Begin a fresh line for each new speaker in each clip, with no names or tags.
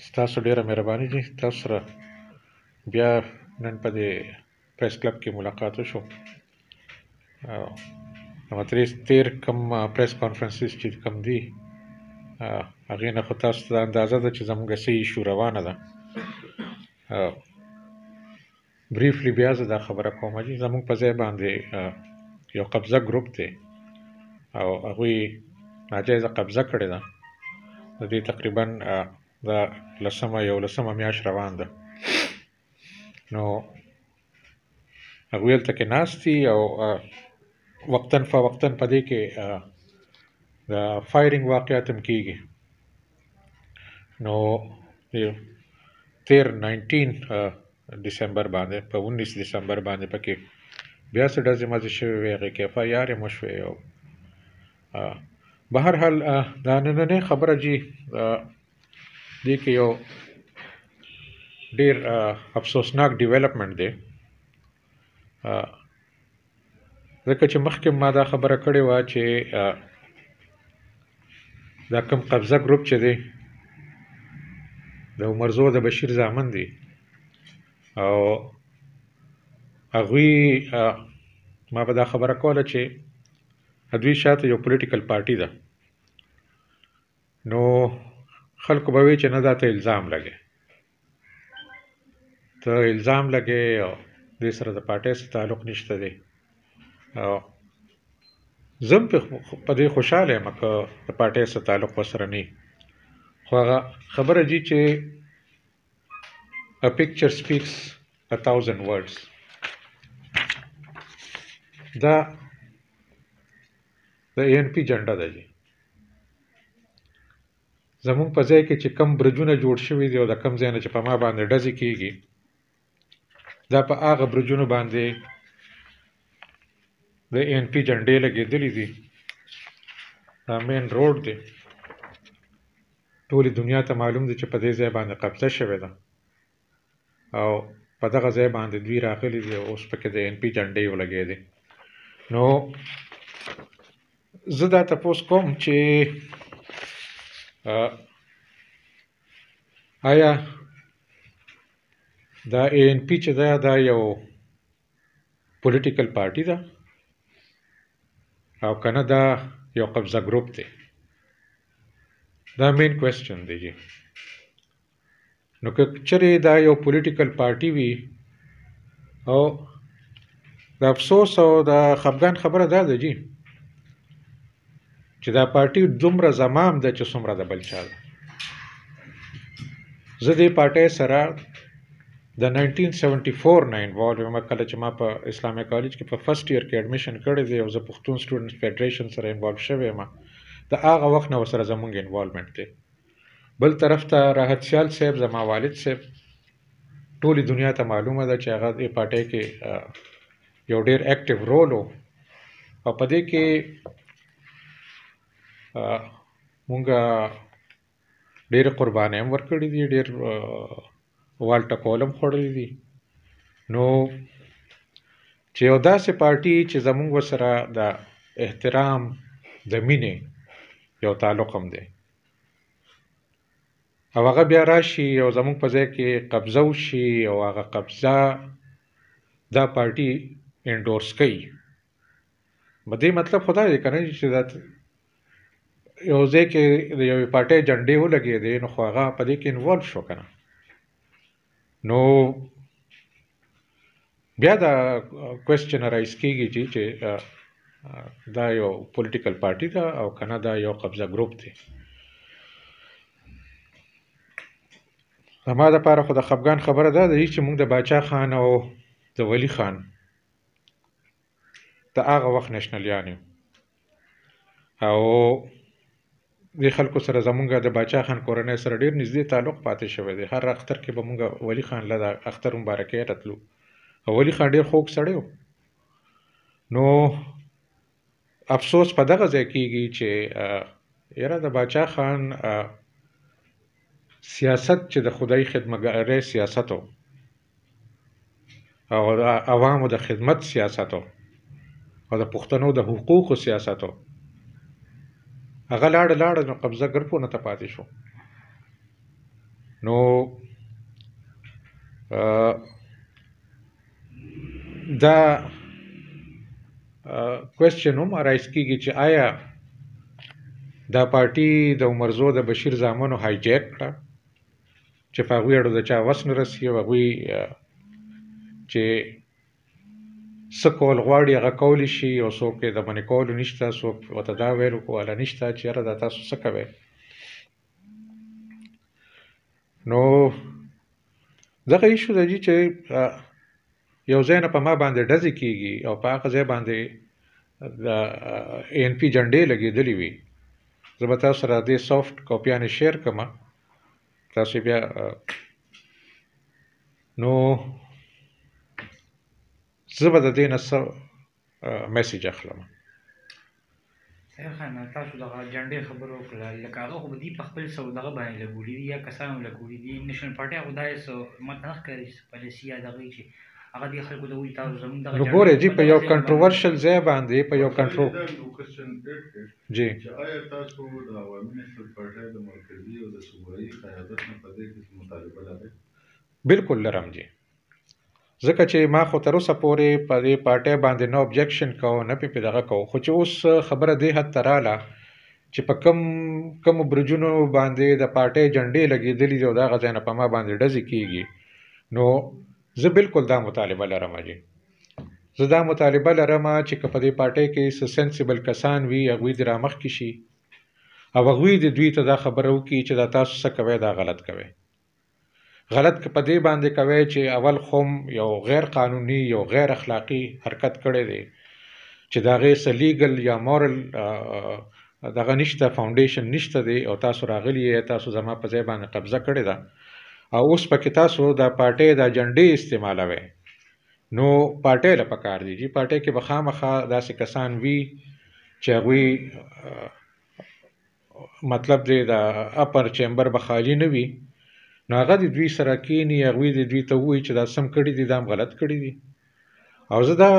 ستاسو ډیره مهرباني دي. تاسو سره بیا نن په دې پریس کلب کې ملاقات وشو. نو تیر کم پریس کانفرنسز چې کم دي هغې نه خو تاسو ته اندازه ده چې زموږ څه ایشو روانه ده. بریفلی بیا زه دا خبره کوم چې زموږ په ځای باندې یو قبضه ګروپ دی او هغوی ناجایزه قبضه کړې ده. د دې تقریبا دا لسمه میاشت روان ده. نو هغوی هلته کې ناست دي او وقتاً فوقتاً په دې کې د فایرنګ واقعات هم کېږي. نو تیر 19 ډسمبر باندې په 19 ډسمبر باندې پکې بیا څه ډزې مزې شوې وې، هغې کې FIR هم وشوې. او بهرحال دا نننۍ خبره جي دې کې یو ډېر افسوسناک ډیولپمنټ دی، ځکه چې مخکې ما دا خبره کړې وه چې دا کوم قبضه ګروپ چې دی د عمرزو د بشیر زامن دي او هغوی ما به دا خبره کوله چې دوی شاته یو پولیټیکل پارټي ده. نو خلکو به وی چې نه دا ته الزام لګې، ته الزام لګې او دې سره د پارټۍ سره تعلق نشته دی. او زه هم په دې خوشحاله یم که د پارټۍ سره تعلق ورسره نه وي، خو هغه خبره جي چې a picture speaks 1,000 words. دا د ANP جنډه ده جي. زمونږ په ځای کې چې کم برجونه جوړ شوي دي او د کم ځای نه چې په ما باندې ډزې کېږي، دا په هغه برجونو باندې د ANP جنډې لګېدلې دي. دا مین روډ دی، ټولې دنیا ته معلوم دی چې په دې ځای باندې قبضه شوې ده او په دغه ځای باندې دوی راغلي دي او اوس پکې د ANP جنډې ولګېدې. نو زه دا تپوس کوم چې آیا دا ANP چې دا یو پولیټیکل پارټي ده او که نه دا یو قبضه ګروپ دی؟ دا مین کوېسچن دی جي. نو که چېرې دا یو پولیټیکل پارټي وي، او د افسوس او د خفګان خبره دا ده جي چې دا پارټي دومره زمام ده چې څومره د بل چا ده. زه دې پارټۍ سره د 1974 نه انوالو یم. کله چې ما په اسلامي کالج کې په فرست ایئر کې ایډمیشن کړی دی او زه پښتون سټوډنټس فیډریشن سره انوالو شوی یم، د هغه وخت نه ورسره زموږ انوالومنټ دی. بل طرف ته راحت سیال صاحب زما والد صاحب ټولې دنیا ته معلومه ده چې هغه دې پارټۍ کې یو ډېر اکټیو رول و او په دې کې مونږ ډېرې قربانۍ هم ورکړي دي، ډېر وال ټکول هم خوړلي دي. نو چې یو داسې پارټي چې زموږ ورسره د احترام د مینې یو تعلق هم دی او هغه بیا راشي او زموږ په ځای کې قبضه وشي او هغه قبضه دا پارټي انډورس کوي، به دې مطلب خو دا دی که نه چې دا یو ځای کې د یوې پارټۍ جنډې ولګېدې نو خو هغه په دې کې انوالو شو که نه. نو بیا دا کوېسچن رایز کېږي چې دا یو پولیټیکل پارټي ده او که نه دا یو قبضه ګروپ دی. زما دپاره خو د خفګان خبره دا ده چې موږ د باچا خان او د ولی خان د هغه وخت نشنلیان یو او دې خلکو سره زمونږ د باچا خان کورنۍ سره ډېر نږدې تعلق پاتې شوی دی. هر اختر کې به مونږ ولی خان له د اختر مبارکۍ راتلو او ولی خان ډېر خوږ سړی و. نو افسوس په دغه ځای کېږي چې یاره د باچا خان سیاست چې د خدای خدمتګارۍ سیاست و او د عوامو د خدمت سیاست و او د پښتنو د حقوقو سیاست و، هغه لاړه نو قبضه ګروپونه ته پاتې شو. نو دا کوېسچن هم رایز کیږي چې آیا دا پارټي د عمرزو د بشیر زامنو هایجیک کړه چې په هغوی اړه د چا وس نه رسي او هغوی چې څه کول غواړي هغه کولی شي او څوک یې د منې کولو نشته څوک ورته دا ویلو والا نشته چې یاره دا تاسو څه کوئ نو دغه ایشو دی چې یو ځای نه په ما باندې ډزې کېږي او په هغه ځای باندې د ANP جنډې لګېدلې وي زه به تاسو سره دې سافټ کاپیانې شیر کړم تاسو بیا نو زه به د دې نه څه میسیج اخلم
خان تاسو دغه جنډې خبرو وکړه لکه هغه خو به دي په خپل دغه باندې لګولي دي یا کسانو لګولي دي نېشنل پارټي هغه دا یې ماته نه ښکاري پالیسي یا دغه چې هغه دې خلکو ته وایي تاسو زموږ دغه
نو ګورئ جي په یو کنټروورشل ځای باندې په یو کنټرول جی
چې آیا تاسو د عوامي نېشنل پارټي د مرکزي او د صوبایي قیادت نه په دې کې مطالبه لرئ؟
بالکل لرم جی ځکه چې ما خو تر اوسه پورې په دې پارټۍ باندې نه objection کوو نه پې دغه کوو خو چې اوس خبره دې حد ته راله چې په کومو برجونو باندې د پارټۍ جنډې لګېدلي دي او د هغه ځای نه په ما باندې ډزې کېږي نو زه بالکل دا مطالبه لرم جی زه دا مطالبه لرم چې که په دې پارټۍ کې څه سنسیبل کسان وي هغوی دې رامخکې شي او هغوی دې دوی ته دا خبره وکړي چې دا تاسو څه کوئ دا غلط کوئ غلط که په دې باندې کوي چې اول خوم یو غیر قانوني یو غیر اخلاقی حرکت کړی دی چې د هغې څه لیګل یا مورل دغه نشته فاونډیشن نشته دی او تاسو راغلي یې تاسو زما په ځای باندې قبضه کړې ده او اوس پکې تاسو د پارټۍ د جنډې استعمالوئ نو پارټۍ له پکار دی چې پارټۍ کې به خامخا داسې کسان وي چې هغوی مطلب دی د اپر چیمبر به خالي نه وي نو هغه د دوی سره کینی هغوی د دوی ته ووایي چې دا سم کړي دي دا هم غلط کړي دي او زه دا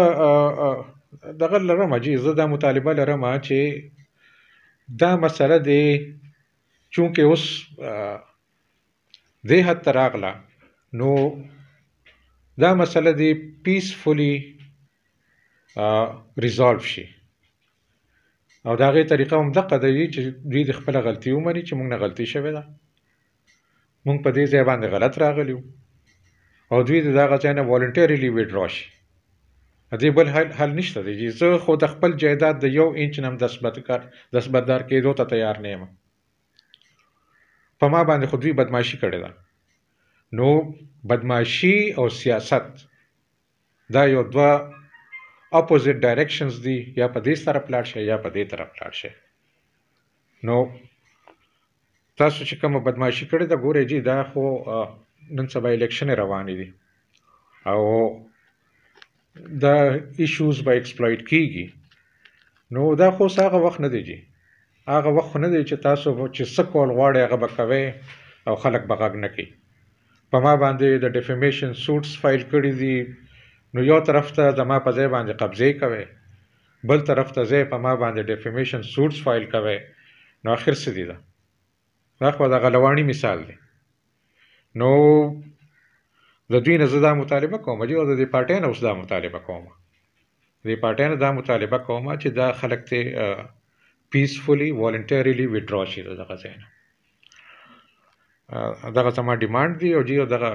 دغه لرم جی زه دا مطالبه لرم چې دا مسله دی چونکې اوس دې حد ته راغله نو دا مسله دی پیسفولي ریزالو شي او د هغې طریقه هم دقه دی چې دوی د خپله غلطي ومني چې موږ نه غلطي شوې ده مونږ په دې ځای باندې غلط راغلی وو او دوی د دغه ځای نه والنټریلي ویډرا شي دې بل حل نشته دی چې زه خو د خپل جایداد د 1 انچ نه هم دستبردار کېدو ته تیار نه یم په ما باندې خو دوی بدماشي کړې ده نو بدماشي او سیاست دا یو دوه اپوزیټ ډایرکشنز دي یا په دې طرف لاړ شي یا په دې طرف لاړ شي نو تاسو چې کومه بدماشي کړې ده ګورئ جی دا خو نن سبا الیکشن روانې دي او دا ایشوز به ایکسپلویټ کیږي نو دا خو هغه وخت نه دی جی هغه وخت نه دی چې تاسو چې څه کول غواړئ هغه به کوئ او خلک به غږ نه کوي په ما باندې د ډیفیمیشن سوټس فایل کړي دي نو یو طرف ته زما په ځای باندې قبضې کوئ بل طرف ته ځای په ما باندې ډیفیمیشن سوټس فایل کوئ نو آخر څه دي ده دا خو د غلواني مثال دی نو د دوی نه زه دا مطالبه کوم چې د دې پارټۍ نه اوس دا مطالبه کوم د دې پارټۍ نه دا مطالبه کوم چې دا خلک ته پیسفولي والنټریلي ویډرا شي دغه ځای نه دغه زما ډیمانډ دی او جی دغه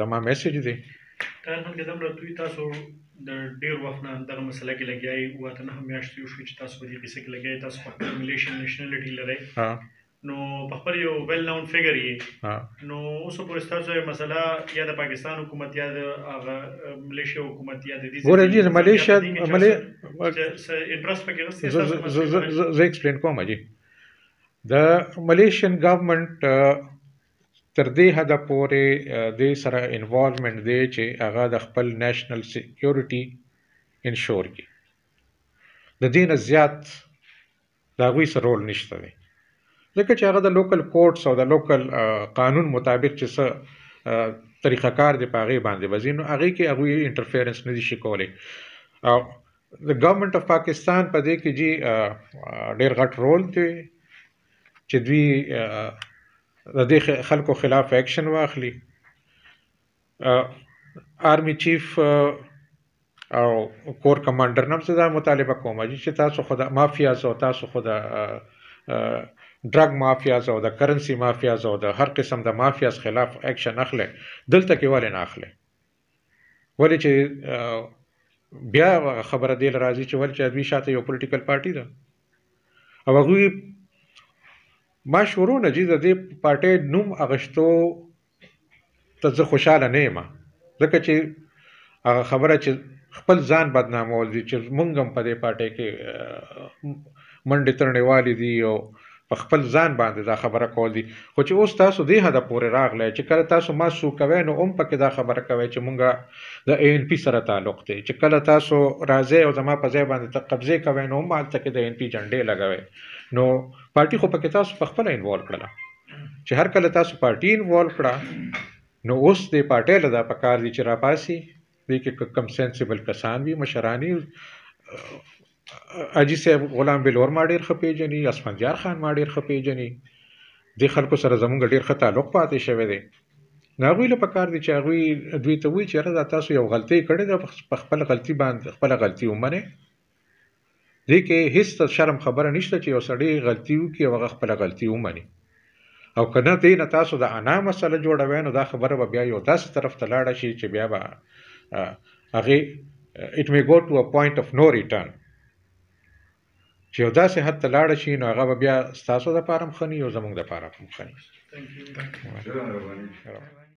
زما میسیج دی
طاهر خان قدم دوی تاسو د ډیر وخت نه دغه مسله کې لګیای واته نه میاشتې وشوې چې تاسو په دې قصه کې لګیای تاسو خپل ملیشن نېشنلټي لرئ نو په خپل یو ویل نون فیګر یې نو اوس په تاسو یو مسله یا د پاکستان حکومت یا د ملیشیا حکومت یا د دې
ګورې جی ملیشیا
انټرست پکې غوښتي
زه ایکسپلین کوم جی د ملیشین ګورنمنت تر دې حده پورې دې سره انوالومنټ دی چې هغه د خپل نیشنل سیکیورټي انشور کړي د دې نه زیات د هغوی څه رول نشته دی ځکه چې هغه د لوکل کورټس او د لوکل قانون مطابق چې څه طریقه کار دی په هغې باندې به ځي نو هغې کې هغوی انټرفیرنس نه دي شي کولی او د ګورنمنټ اف پاکستان په دې کې جي ډېر غټ رول دی چې دوی د دې خلکو خلاف اکشن واخلي. آرمی چیف او کور کمانډر نم زه دا مطالبه کوم چې تاسو خو د مافیاز او تاسو خو د ډرګ مافیاز او د کرنسی مافیاز او د هر قسم د مافیاز خلاف اکشن اخلي، دلته کې ولې نه اخلي؟ ولې چې بیا خبره دی راځي چې ولې چې دوی شاته یو پولیټیکل پارټي ده او هغوی ما شروع نه چې د دې پارټۍ نوم اغشتو ته زه خوشحاله نه یم، ځکه چې هغه خبره چې خپل ځان بدنامول دي چې مونږ هم په دې پارټۍ کې منډې ترړې والي دي او په خپل ځان باندې دا خبره کول دي. خو چې اوس تاسو دې حده پورې راغلی چې کله تاسو ما سو کوئ نو هم پکې دا خبره کوئ چې مونږ د ANP سره تعلق دی، چې کله تاسو راځئ او زما په ځای باندې قبضې کوئ نو هم هلته کې د ANP جنډې لګوئ. نو پارټي خو پکې تاسو په خپله انوالو کړله، چې هر کله تاسو پارټي انوالو کړه نو اوس دې پارټۍ له دا پکار دي چې راپاسي دې کې کم سینسیبل کسان وي، مشران حاجي صاحب غلام بلور ما ډېر ښه پېژني، اسفندیار خان ما ډېر ښه پېژني، دې خلکو سره زموږ ډېر ښه تعلق پاتې شوی دی. نو هغوی له پکار دي چې هغوی دوی ته وایي چې یاره دا تاسو یو غلطۍ کړې ده، په خپله غلطي باندې خپله غلطي ومنئ. دې کې هېڅ شرم خبره نشته چې یو سړی غلطي وکړي او هغه خپله غلطي ومني، او که نه دې نه تاسو د انا مسله جوړوئ نو دا خبره به بیا یو داسې طرف ته لاړه شي چې بیا به هغې it may go to a point of no return، چې یو داسې حد ته لاړه شي نو هغه به بیا ستاسو دپاره هم ښه نه وي او زموږ دپاره هم ښه نه وي.